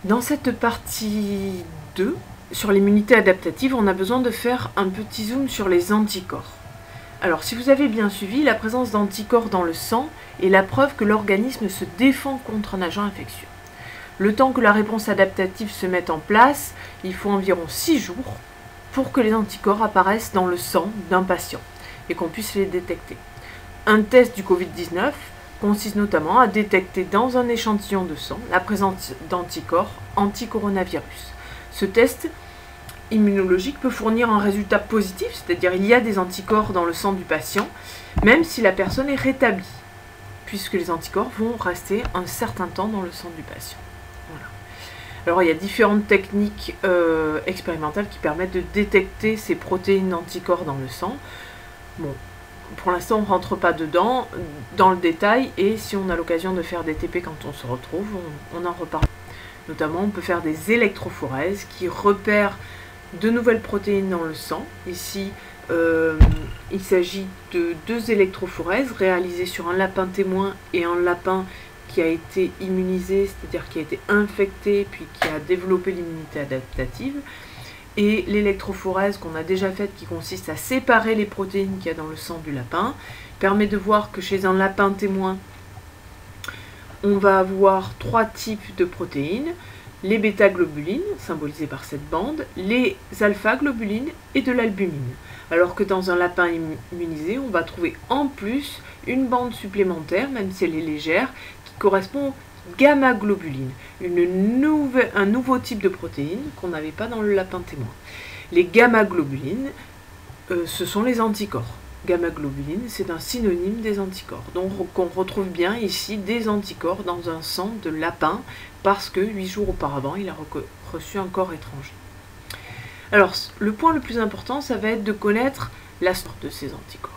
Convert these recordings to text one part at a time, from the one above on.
Dans cette partie 2, sur l'immunité adaptative, on a besoin de faire un petit zoom sur les anticorps. Alors, si vous avez bien suivi, la présence d'anticorps dans le sang est la preuve que l'organisme se défend contre un agent infectieux. Le temps que la réponse adaptative se mette en place, il faut environ 6 jours pour que les anticorps apparaissent dans le sang d'un patient et qu'on puisse les détecter. Un test du Covid-19 consiste notamment à détecter dans un échantillon de sang la présence d'anticorps anti-coronavirus. Ce test immunologique peut fournir un résultat positif, c'est-à-dire il y a des anticorps dans le sang du patient, même si la personne est rétablie, puisque les anticorps vont rester un certain temps dans le sang du patient. Voilà. Alors il y a différentes techniques expérimentales qui permettent de détecter ces protéines d'anticorps dans le sang. Bon, pour l'instant on ne rentre pas dedans, dans le détail, et si on a l'occasion de faire des TP quand on se retrouve, on en reparle. Notamment on peut faire des électrophorèses qui repèrent de nouvelles protéines dans le sang. Ici, il s'agit de 2 électrophorèses réalisées sur un lapin témoin et un lapin qui a été immunisé, c'est-à-dire qui a été infecté puis qui a développé l'immunité adaptative. Et l'électrophorèse qu'on a déjà faite, qui consiste à séparer les protéines qu'il y a dans le sang du lapin, permet de voir que chez un lapin témoin, on va avoir 3 types de protéines: les bêta-globulines, symbolisées par cette bande, les alpha-globulines et de l'albumine. Alors que dans un lapin immunisé, on va trouver en plus une bande supplémentaire, même si elle est légère, qui correspond aux gamma-globulines, un nouveau type de protéine qu'on n'avait pas dans le lapin témoin. Les gamma-globulines, ce sont les anticorps. Gamma-globulines, c'est un synonyme des anticorps. Donc on retrouve bien ici des anticorps dans un sang de lapin, parce que 8 jours auparavant, il a reçu un corps étranger. Alors, le point le plus important, ça va être de connaître la structure de ces anticorps.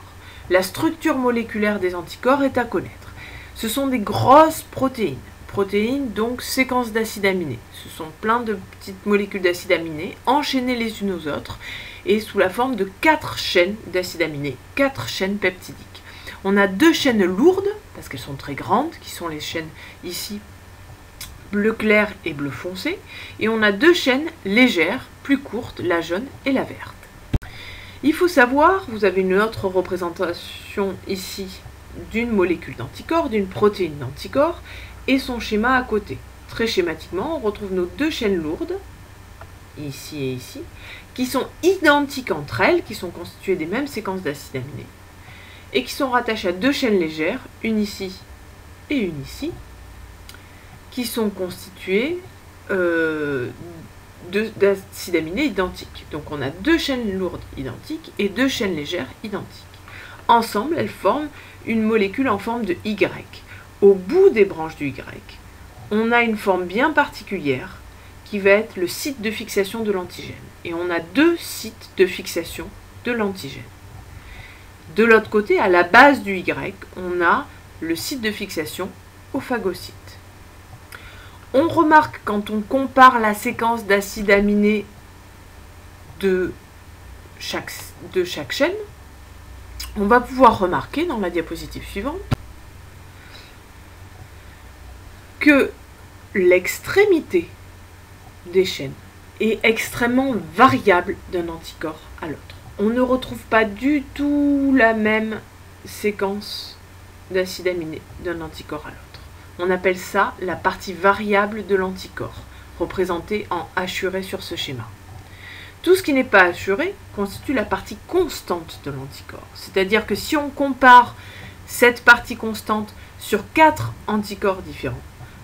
La structure moléculaire des anticorps est à connaître. Ce sont des grosses protéines. Protéines, donc séquences d'acides aminés. Ce sont plein de petites molécules d'acides aminés enchaînées les unes aux autres et sous la forme de 4 chaînes d'acides aminés, 4 chaînes peptidiques. On a 2 chaînes lourdes, parce qu'elles sont très grandes, qui sont les chaînes ici bleu clair et bleu foncé, et on a 2 chaînes légères, plus courtes, la jaune et la verte. Il faut savoir, vous avez une autre représentation ici d'une molécule d'anticorps, d'une protéine d'anticorps, et son schéma à côté. Très schématiquement, on retrouve nos 2 chaînes lourdes, ici et ici, qui sont identiques entre elles, qui sont constituées des mêmes séquences d'acides aminés, et qui sont rattachées à 2 chaînes légères, une ici et une ici, qui sont constituées d'acides aminés identiques. Donc on a 2 chaînes lourdes identiques et 2 chaînes légères identiques. Ensemble, elles forment une molécule en forme de Y. Au bout des branches du Y, on a une forme bien particulière qui va être le site de fixation de l'antigène. Et on a 2 sites de fixation de l'antigène. De l'autre côté, à la base du Y, on a le site de fixation au phagocyte. On remarque quand on compare la séquence d'acides aminés de chaque chaîne, on va pouvoir remarquer dans la diapositive suivante que l'extrémité des chaînes est extrêmement variable d'un anticorps à l'autre. On ne retrouve pas du tout la même séquence d'acides aminés d'un anticorps à l'autre. On appelle ça la partie variable de l'anticorps, représentée en hachuré sur ce schéma. Tout ce qui n'est pas hachuré constitue la partie constante de l'anticorps. C'est-à-dire que si on compare cette partie constante sur 4 anticorps différents,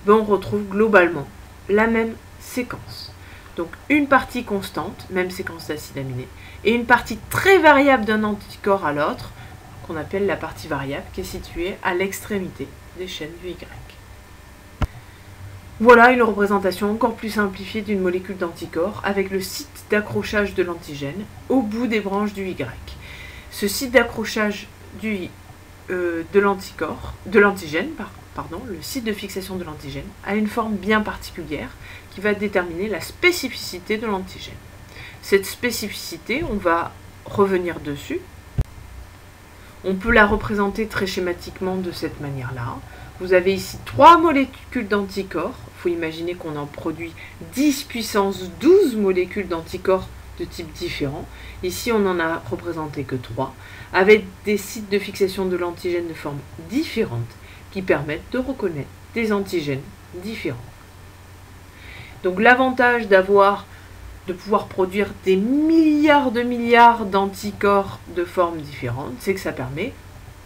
on retrouve globalement la même séquence. Donc une partie constante, même séquence d'acides aminés, et une partie très variable d'un anticorps à l'autre, qu'on appelle la partie variable, qui est située à l'extrémité des chaînes du Y. Voilà une représentation encore plus simplifiée d'une molécule d'anticorps avec le site d'accrochage de l'antigène au bout des branches du Y. Ce site d'accrochage de l'antigène, le site de fixation de l'antigène, a une forme bien particulière qui va déterminer la spécificité de l'antigène. Cette spécificité, on va revenir dessus. On peut la représenter très schématiquement de cette manière-là. Vous avez ici 3 molécules d'anticorps faut imaginer qu'on en produit 10 puissance 12 molécules d'anticorps de types différents. Ici, on n'en a représenté que 3, avec des sites de fixation de l'antigène de forme différente qui permettent de reconnaître des antigènes différents. Donc l'avantage de pouvoir produire des milliards d'anticorps de formes différentes, c'est que ça permet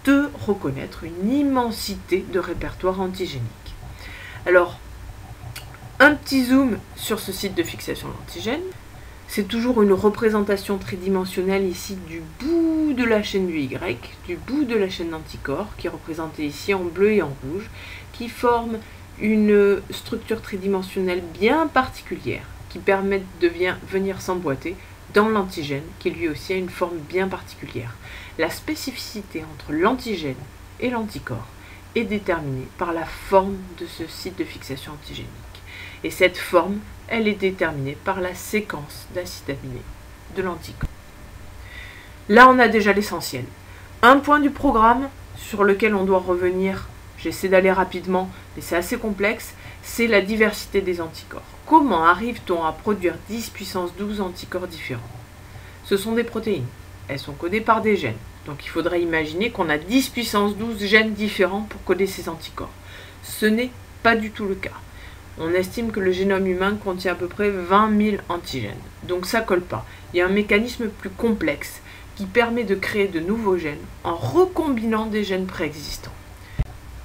de reconnaître une immensité de répertoires antigéniques. Alors, un petit zoom sur ce site de fixation de l'antigène. C'est toujours une représentation tridimensionnelle ici du bout de la chaîne du Y, du bout de la chaîne d'anticorps, qui est représentée ici en bleu et en rouge, qui forme une structure tridimensionnelle bien particulière, qui permet de venir s'emboîter dans l'antigène, qui lui aussi a une forme bien particulière. La spécificité entre l'antigène et l'anticorps est déterminée par la forme de ce site de fixation antigénique. Et cette forme, elle est déterminée par la séquence d'acides aminés de l'anticorps. Là, on a déjà l'essentiel. Un point du programme sur lequel on doit revenir, j'essaie d'aller rapidement, mais c'est assez complexe, c'est la diversité des anticorps. Comment arrive-t-on à produire 10 puissance 12 anticorps différents? Ce sont des protéines. Elles sont codées par des gènes. Donc il faudrait imaginer qu'on a 10 puissance 12 gènes différents pour coder ces anticorps. Ce n'est pas du tout le cas. On estime que le génome humain contient à peu près 20 000 antigènes. Donc ça ne colle pas. Il y a un mécanisme plus complexe qui permet de créer de nouveaux gènes en recombinant des gènes préexistants.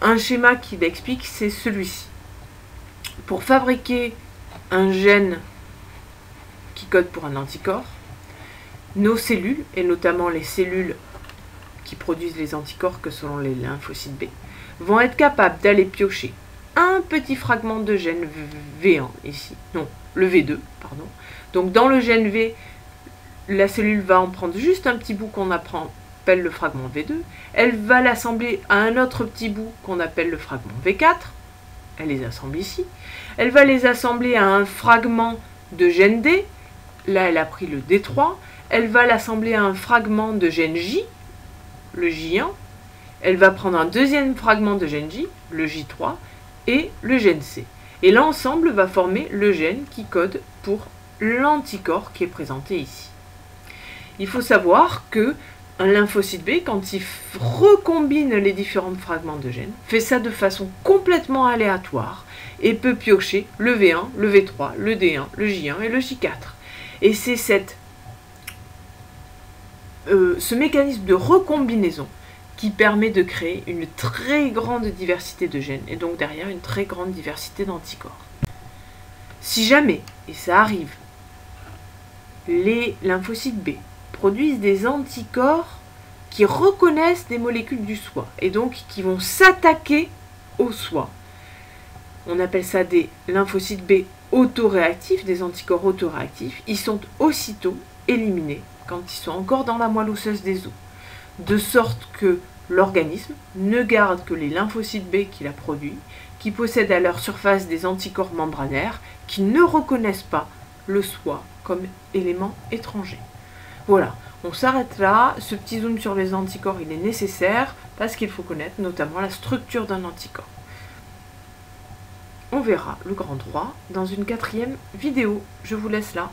Un schéma qui l'explique, c'est celui-ci. Pour fabriquer un gène qui code pour un anticorps, nos cellules, et notamment les cellules qui produisent les anticorps que sont les lymphocytes B, vont être capables d'aller piocher un petit fragment de gène V1 ici, non, le V2, pardon. Donc dans le gène V, la cellule va en prendre juste un petit bout qu'on appelle le fragment V2, elle va l'assembler à un autre petit bout qu'on appelle le fragment V4, elle les assemble ici, elle va les assembler à un fragment de gène D, là elle a pris le D3, elle va l'assembler à un fragment de gène J, le J1, elle va prendre un deuxième fragment de gène J, le J3, et le gène C. Et l'ensemble va former le gène qui code pour l'anticorps qui est présenté ici. Il faut savoir que un lymphocyte B, quand il recombine les différents fragments de gènes, fait ça de façon complètement aléatoire et peut piocher le V1, le V3, le D1, le J1 et le J4. Et c'est ce mécanisme de recombinaison qui permet de créer une très grande diversité de gènes et donc derrière une très grande diversité d'anticorps. Si jamais, et ça arrive, les lymphocytes B produisent des anticorps qui reconnaissent des molécules du soi et donc qui vont s'attaquer au soi, on appelle ça des lymphocytes B autoréactifs, des anticorps autoréactifs, ils sont aussitôt éliminés quand ils sont encore dans la moelle osseuse des os, de sorte que l'organisme ne garde que les lymphocytes B qu'il a produits, qui possèdent à leur surface des anticorps membranaires qui ne reconnaissent pas le soi comme élément étranger. Voilà, on s'arrête là. Ce petit zoom sur les anticorps, il est nécessaire parce qu'il faut connaître notamment la structure d'un anticorps. On verra le grand 3 dans une 4e vidéo. Je vous laisse là.